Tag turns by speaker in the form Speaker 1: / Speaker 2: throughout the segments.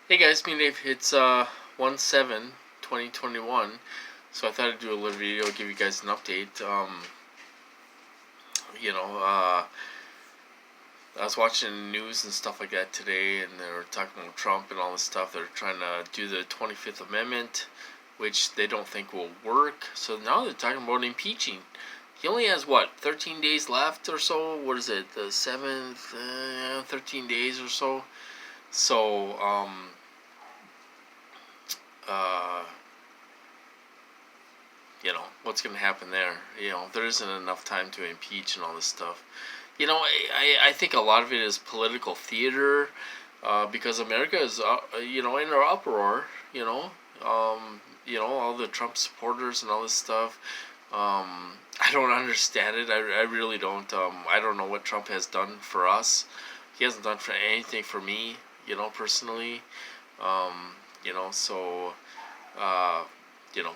Speaker 1: Hey guys, me Dave. It's 1/7/2021. So I thought I'd do a little video, give you guys an update. You know, I was watching the news and stuff like that today, and they were talking about Trump and all this stuff. They're trying to do the 25th Amendment, which they don't think will work. So now they're talking about impeaching. He only has, what, 13 days left or so? What is it, the 7th? 13 days or so. So, uh, what's going to happen there. There isn't enough time to impeach and all this stuff. I think a lot of it is political theater, because America is, in an uproar. All the Trump supporters and all this stuff. I don't understand it. I really don't. I don't know what Trump has done for us. He hasn't done for anything for me, personally. So uh,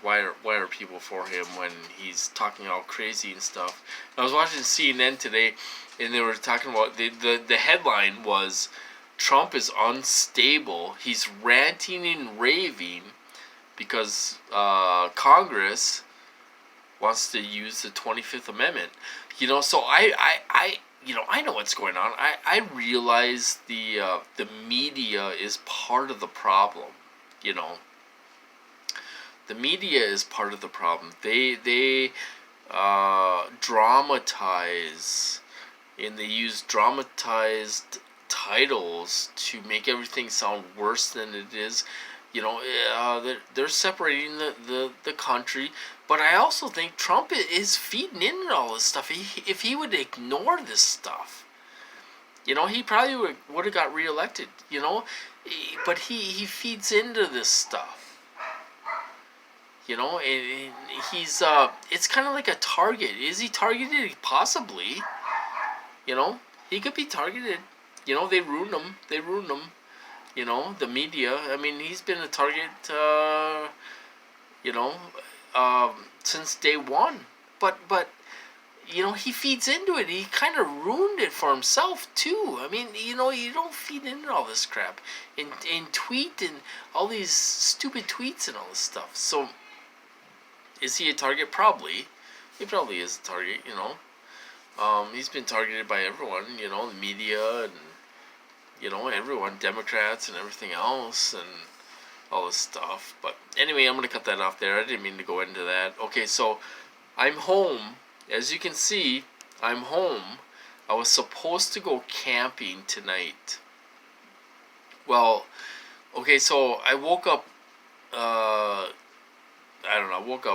Speaker 1: why are people for him when he's talking all crazy and stuff? I was watching CNN today, and they were talking about the headline was Trump is unstable. He's ranting and raving because Congress wants to use the 25th Amendment. So I know what's going on. I realize the media is part of the problem. You know, the media is part of the problem. They dramatize, and they use dramatized titles to make everything sound worse than it is. They're separating the country, but I also think Trump is feeding into all this stuff. If he would ignore this stuff, he probably would have got reelected. But he feeds into this stuff. And he's it's kind of like a target. Is he targeted? Possibly. He could be targeted. They ruined him. The media. I mean, he's been a target. You know, since day one. But he feeds into it. He kind of ruined it for himself too. I mean, you don't feed into all this crap and tweet and all these stupid tweets and all this stuff. So, is he a target? Probably. He probably is a target. He's been targeted by everyone. The media and everyone, Democrats and everything else, and all this stuff. But anyway, I'm gonna cut that off there. I didn't mean to go into that. Okay, so I'm home. As you can see, I'm home. I was supposed to go camping tonight. Well, okay, so I woke up. I don't know. I woke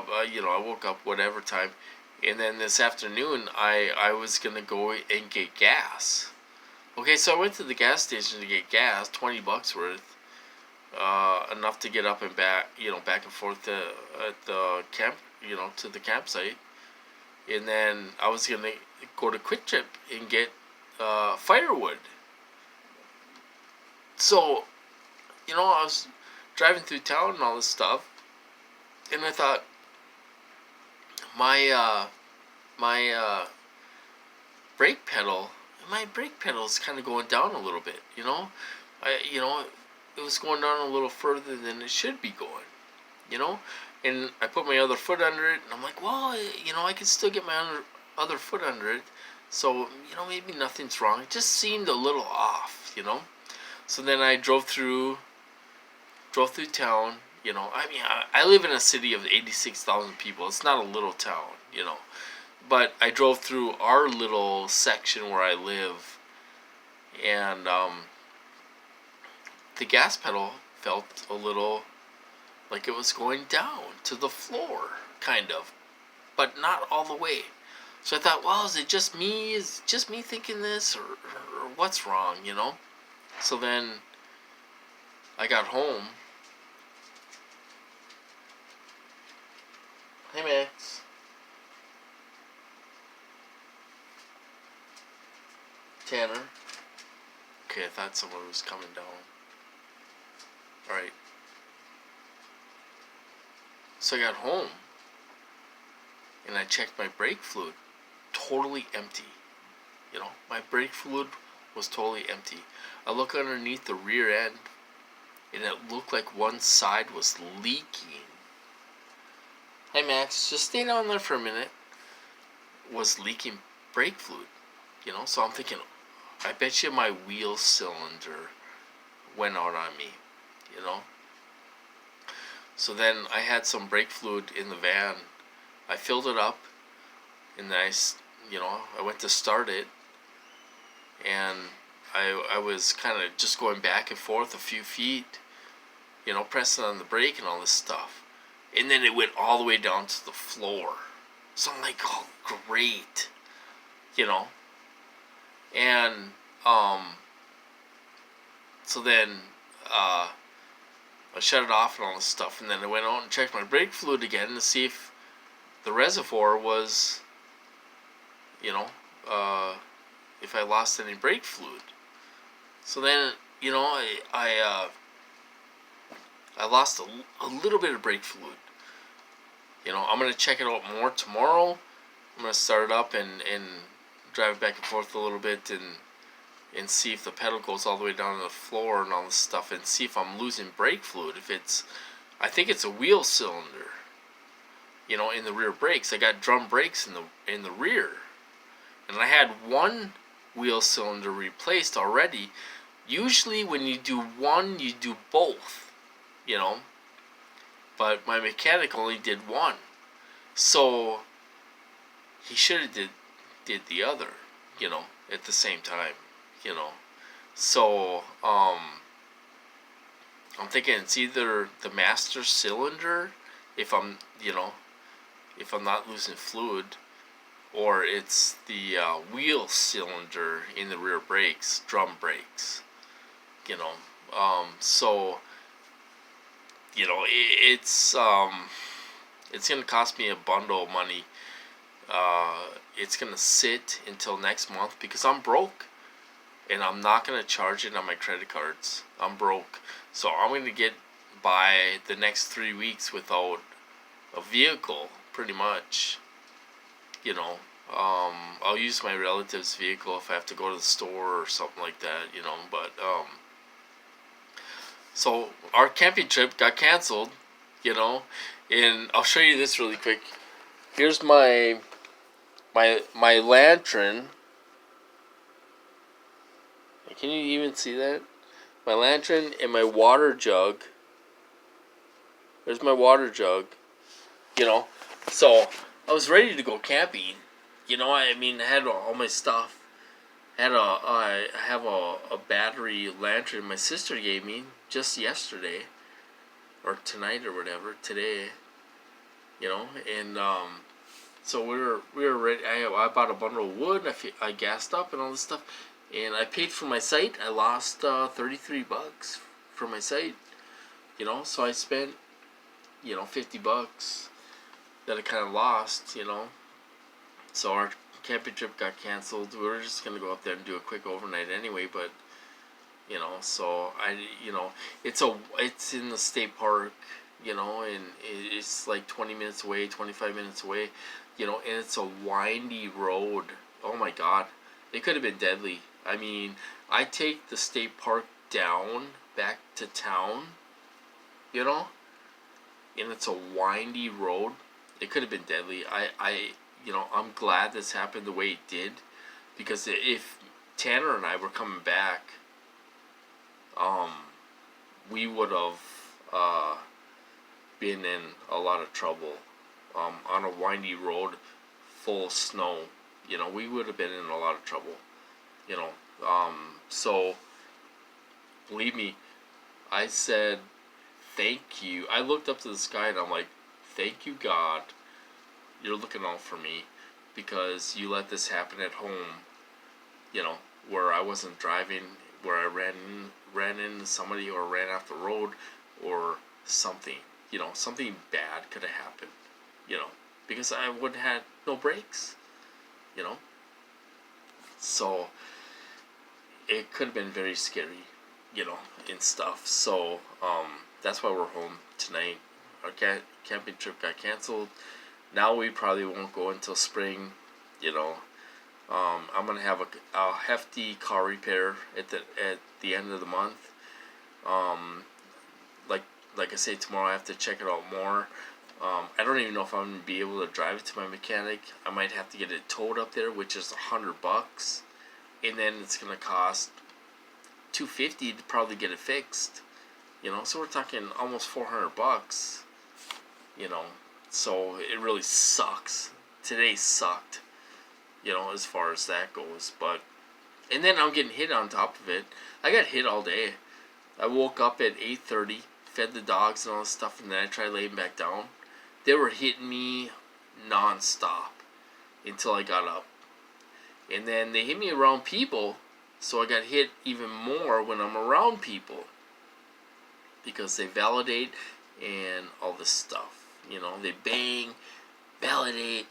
Speaker 1: up whatever time, and then this afternoon, I was gonna go and get gas. Okay, so I went to the gas station to get gas, $20 worth, enough to get up and back, back and forth at the camp, to the campsite. And then I was gonna go to Quick Trip and get firewood. So, I was driving through town and all this stuff, and I thought my brake pedal, is kind of going down a little bit. It was going down a little further than it should be going. And I put my other foot under it, and I'm like, well, I can still get my other foot under it, so maybe nothing's wrong. It just seemed a little off. So then I drove through town. I mean, I live in a city of 86,000 people. It's not a little town. But I drove through our little section where I live, and the gas pedal felt a little like it was going down to the floor, kind of, but not all the way. So I thought, well, is it just me? Is it just me thinking this, or what's wrong? So then I got home. Hey, Max. Tanner. Okay, I thought someone was coming down. Alright. So I got home, and I checked my brake fluid. Totally empty. My brake fluid was totally empty. I look underneath the rear end, and it looked like one side was leaking. Hey Max, just stay down there for a minute. Was leaking brake fluid, So I'm thinking, I bet you my wheel cylinder went out on me, you know. So then I had some brake fluid in the van. I filled it up, and then I went to start it, and I was kind of just going back and forth a few feet, pressing on the brake and all this stuff. And then it went all the way down to the floor. So I'm like, oh, great, And, so then, I shut it off and all this stuff. And then I went out and checked my brake fluid again to see if the reservoir was, if I lost any brake fluid. So then, I lost a little bit of brake fluid. I'm going to check it out more tomorrow. I'm going to start it up and drive it back and forth a little bit and see if the pedal goes all the way down to the floor and all this stuff, and see if I'm losing brake fluid. I think it's a wheel cylinder, in the rear brakes. I got drum brakes in the rear, and I had one wheel cylinder replaced already. Usually when you do one, you do both, but my mechanic only did one, so he should have did the other, at the same time, so I'm thinking it's either the master cylinder, if I'm not losing fluid, or it's the wheel cylinder in the rear brakes, drum brakes, so it's gonna cost me a bundle of money. It's gonna sit until next month because I'm broke, and I'm not gonna charge it on my credit cards. I'm broke, so I'm gonna get by the next 3 weeks without a vehicle, pretty much. I'll use my relative's vehicle if I have to go to the store or something like that, but so our camping trip got canceled, and I'll show you this really quick. Here's my lantern. Can you even see that? My lantern and my water jug. There's my water jug. So I was ready to go camping. I had all my stuff. I have a battery lantern my sister gave me just yesterday, or tonight, or whatever, today. And so we were ready. I bought a bundle of wood. I gassed up and all this stuff, and I paid for my site. I lost $33 for my site. So I spent $50 that I kind of lost. So our camping trip got canceled. We were just gonna go up there and do a quick overnight anyway, but so it's in the state park, and it's like 20 minutes away, 25 minutes away, and it's a windy road. Oh my God, it could have been deadly. I take the state park down back to town, and it's a windy road. It could have been deadly. I'm glad this happened the way it did, because if Tanner and I were coming back, we would have been in a lot of trouble on a windy road full of snow. We would have been in a lot of trouble. So believe me, I said thank you. I looked up to the sky and I'm like, thank you, God. You're looking out for me, because you let this happen at home, where I wasn't driving, where I ran into somebody or ran off the road or something. Something bad could have happened, because I would have had no brakes, So it could have been very scary, and stuff. So that's why we're home tonight. Our camping trip got canceled. Now we probably won't go until spring, I'm gonna have a hefty car repair at the end of the month. like I say, tomorrow I have to check it out more. I don't even know if I'm gonna be able to drive it to my mechanic. I might have to get it towed up there, which is $100, and then it's gonna cost $250 to probably get it fixed. So we're talking almost $400. So it really sucks. Today sucked. As far as that goes, and then I'm getting hit on top of it. I got hit all day. I woke up at 8:30, fed the dogs and all this stuff, and then I tried laying back down. They were hitting me non-stop until I got up. And then they hit me around people, so I got hit even more when I'm around people. Because they validate and all this stuff. They bang, validate,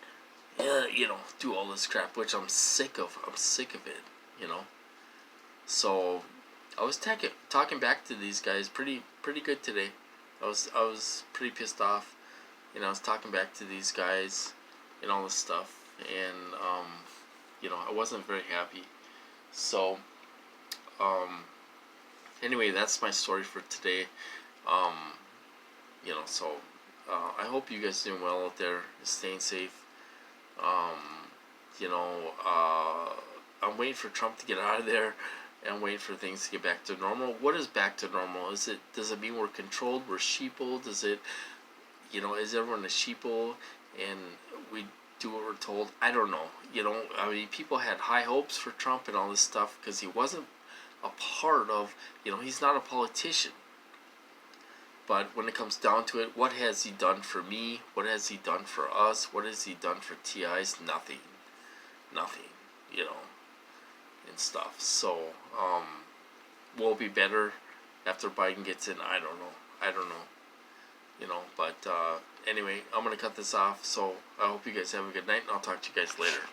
Speaker 1: do all this crap, which I'm sick of. I'm sick of it, So I was talking back to these guys pretty good today. I was pretty pissed off, I was talking back to these guys and all this stuff, and I wasn't very happy. So anyway, that's my story for today. So I hope you guys are doing well out there, staying safe. I'm waiting for Trump to get out of there. I'm waiting for things to get back to normal. What is back to normal? Does it mean we're controlled? We're sheeple? Does it, is everyone a sheeple and we do what we're told? I don't know. People had high hopes for Trump and all this stuff because he wasn't a part of, he's not a politician. But when it comes down to it, what has he done for me? What has he done for us? What has he done for TIs? Nothing, and stuff. So, will it be better after Biden gets in? I don't know. But anyway, I'm going to cut this off. So I hope you guys have a good night, and I'll talk to you guys later.